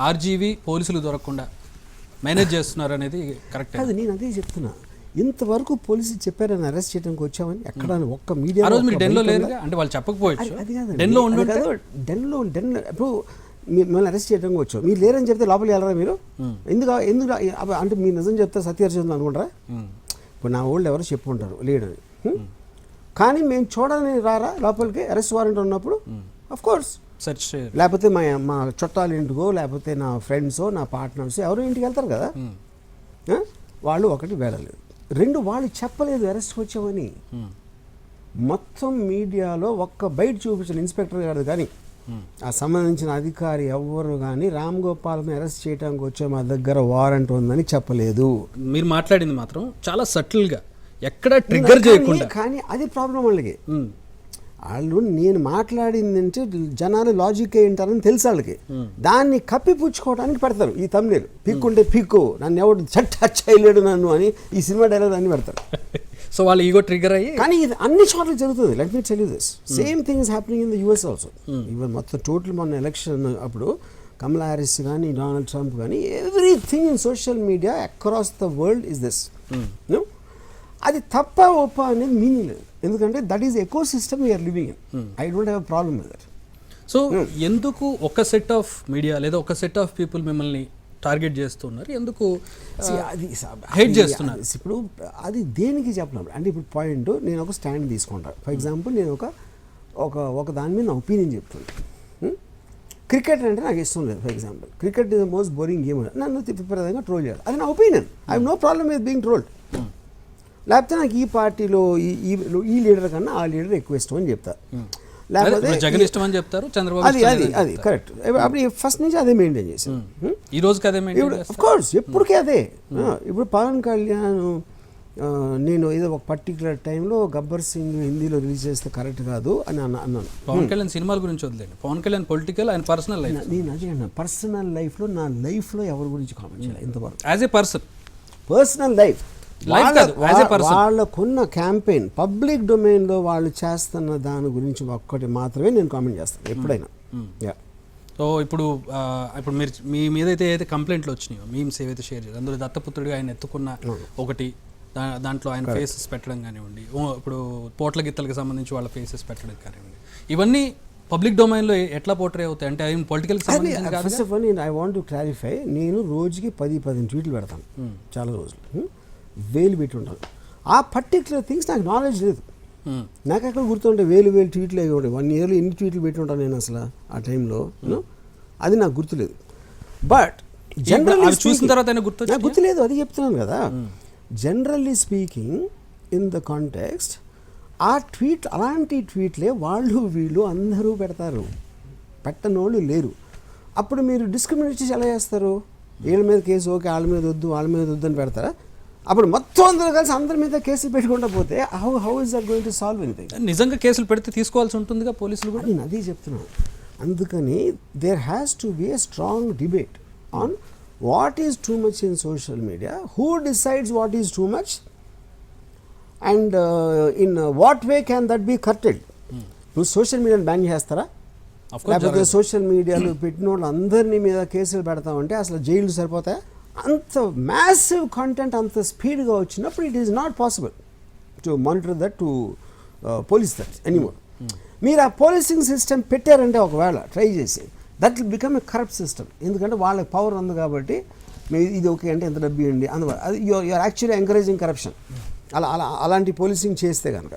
RGV పోలీసులు దొరకకుండా manage చేస్తున్నారు అనేది కరెక్ట్. అది నేను అదే చెప్తున్నా, ఇంతవరకు పోలీసులు చెప్పారని అరెస్ట్ చేయడానికి వచ్చామని ఎక్కడ ఒక్క మీడియా డెన్లో లేదుగా, అంటే వాళ్ళు చెప్పకపోవచ్చు. అది కాదు డెన్లో ఇప్పుడు మిమ్మల్ని అరెస్ట్ చేయడానికి వచ్చావు, మీరు లేరని చెప్తే లోపలికి వెళ్ళరా మీరు? ఎందుకు అంటే మీరు నిజం చెప్తే సత్యహరిచంద్ర అనుకుంటారా? ఇప్పుడు నా వాళ్ళు ఎవరు చెప్పుకుంటారు లేడని, కానీ మేము చూడాలని రారా లోపలికి అరెస్ట్ వారెంట్ ఉన్నప్పుడు? Of course. లేకపోతే మా చుట్టాల ఇంటికో లేకపోతే నా ఫ్రెండ్సో నా పార్ట్నర్స్ ఎవరో ఇంటికి వెళ్తారు కదా. వాళ్ళు ఒకటి వెళ్ళలేదు, రెండు వాళ్ళు చెప్పలేదు అరెస్ట్ వచ్చామని. మొత్తం మీడియాలో ఒక్క బయట చూపించిన ఇన్స్పెక్టర్ గారు కానీ ఆ సంబంధించిన అధికారి ఎవ్వరు కానీ రామ్ గోపాల్ని అరెస్ట్ చేయడానికి వచ్చే మా దగ్గర వారెంట్ ఉందని చెప్పలేదు. మీరు మాట్లాడింది మాత్రం చాలా సటిల్గా ఎక్కడ ట్రిగ్గర్ చేయకుండా. కానీ అది ప్రాబ్లం వాళ్ళకి. వాళ్ళు నేను మాట్లాడిందంటే జనాలు లాజిక్ ఏంటారని తెలుసు వాళ్ళకి, దాన్ని కప్పిపుచ్చుకోవడానికి పెడతారు ఈ తమ్నేలు. పిక్కుంటే పిక్కు, నన్ను ఎవడు టచ్ చేయలేడు నన్ను అని ఈ సినిమా డైలాగ్ అన్ని పెడతారు. సో వాళ్ళు ఈగో ట్రిగ్గర్ అయ్యి. కానీ ఇది అన్ని చోట్ల జరుగుతుంది. Let me tell you this, same thing is happening in the US also. Even మొత్తం టోటల్ మొన్న ఎలక్షన్ అప్పుడు కమలా హ్యారిస్ కానీ డొనాల్డ్ ట్రంప్ కానీ everything in social media across the world is this. అది తప్ప ఒప్ప అనేది మీనింగ్ లేదు, ఎందుకంటే that is eco system we're living in. I don't have problem with that. So ఎందుకు ఒక సెట్ ఆఫ్ మీడియా లేదా ఒక సెట్ ఆఫ్ పీపుల్ మిమ్మల్ని టార్గెట్ చేస్తున్నారు, ఎందుకు అది హేట్ చేస్తున్నారు? ఇప్పుడు అది దేనికి చెప్పలేం. అంటే ఇప్పుడు పాయింట్ నేను ఒక స్టాండ్ తీసుకుంటాను. ఫర్ ఎగ్జాంపుల్ నేను ఒక దాని మీద నా ఒపీనియన్ చెప్తున్నాను. క్రికెట్ అంటే నాకు ఇష్టం లేదు. For example cricket is the most boring game, నన్ను విపరీతంగా ట్రోల్ చేయాలి, అది నా opinion. I have no problem with being trolled. లేకపోతే నాకు ఈ పార్టీలో ఈ లీడర్ కన్నా ఆ లీడర్ ఎక్కువ ఇష్టం అని చెప్తారు, లేకపోతే జగన్ ఇష్టం అని చెప్తారు, చంద్రబాబు. అది కరెక్ట్. అప్పుడు ఫస్ట్ నుంచి అదే మెయింటైన్ చేశాను. ఈ రోజుకి అదే మెయింటైన్. ఆఫ్ కోర్స్ ఎప్పటికీ అదే. ఇప్పుడు పవన్ కళ్యాణ్ నేను ఏదో ఒక పర్టికులర్ టైంలో గబ్బర్ సింగ్ హిందీలో రిలీజ్ చేస్తే కరెక్ట్ కాదు అని అన్నాను. పవన్ కళ్యాణ్ సినిమాల గురించి వదిలేండి, Pawan Kalyan political and personal life. నేను అదే అన్నా, పర్సనల్ లైఫ్లో నా లైఫ్లో ఎవరి గురించి కామెంట్ చేయాలి ఇంతవరకు. యాజ్ ఏ పర్సనల్ లైఫ్ వాళ్ళకున్న క్యాంపెయిన్ పబ్లిక్ డొమైన్లో వాళ్ళు చేస్తున్న దాని గురించి ఒక్కటి మాత్రమే నేను కామెంట్ చేస్తాను ఎప్పుడైనా. సో ఇప్పుడు మీరు మీ మీద అయితే కంప్లైంట్లు వచ్చినాయో, మీమ్స్ ఏవైతే షేర్ చేయాలి, అందులో దత్తపుత్రుడిగా ఆయన ఎత్తుకున్న ఒకటి, దాంట్లో ఆయన ఫేసెస్ పెట్టడం కానివ్వండి, ఇప్పుడు పోట్ల గిత్తలకు సంబంధించి వాళ్ళ ఫేసెస్ పెట్టడం కానివ్వండి, ఇవన్నీ పబ్లిక్ డొమైన్లో ఎట్లా పోర్ట్రే అవుతాయి? అంటే అవి పొలిటికల్ సంబంధించి. First of all I want to clarify, నేను రోజుకి 10-15 ట్వీట్లు పెడతాను చాలా రోజులు, వేలు పెట్టి ఉంటాను. ఆ పర్టికులర్ థింగ్స్ నాకు నాలెడ్జ్ లేదు. నాకు అక్కడ గుర్తుంటే వేలు ట్వీట్లు అయ్యి ఉంటాయి. 1 yearలో ఎన్ని ట్వీట్లు పెట్టి ఉంటాను నేను అసలు ఆ టైంలో, అది నాకు గుర్తులేదు. బట్ జనరల్లీ చూసిన తర్వాత నాకు గుర్తులేదు, అది చెప్తున్నాను కదా. Generally speaking in the context ఆ ట్వీట్, అలాంటి ట్వీట్లే వాళ్ళు వీళ్ళు అందరూ పెడతారు, పెట్టనోళ్ళు లేరు. అప్పుడు మీరు డిస్క్రిమినేట్ చేసి ఎలా చేస్తారు? వీళ్ళ మీద కేసు ఓకే, వాళ్ళ మీద వద్దు అని పెడతారా? అప్పుడు మొత్తం అందరూ కలిసి అందరి మీద కేసులు పెట్టుకుంటా పోతే how is that going to solve anything? నిజంగా కేసులు పెడితే తీసుకోవాల్సి ఉంటుందిగా పోలీసులు కూడా. నేను అదే చెప్తున్నాను. అందుకని there has to be a strong debate on what is too much in social media, who decides what is too much, and in what way can that be curtailed. నువ్వు సోషల్ మీడియాని బ్యాన్ చేస్తారా? లేకపోతే social మీడియాలో పెట్టిన వాళ్ళు అందరినీ మీద కేసులు పెడతామంటే అసలు జైలు సరిపోతాయా? అంత మ్యాసివ్ కంటెంట్ అంత స్పీడ్గా వచ్చినప్పుడు it is not possible to monitor that, to police that anymore. మీరు ఆ పోలీసింగ్ సిస్టమ్ పెట్టారంటే ఒకవేళ ట్రై చేసి, that will become a corrupt system. ఎందుకంటే వాళ్ళకి పవర్ ఉంది కాబట్టి మీరు ఇది ఓకే అంటే ఎంత డబ్బు ఇవ్వండి, అందువల్ల అది you are actually encouraging corruption. అలాంటి పోలీసింగ్ చేస్తే కనుక.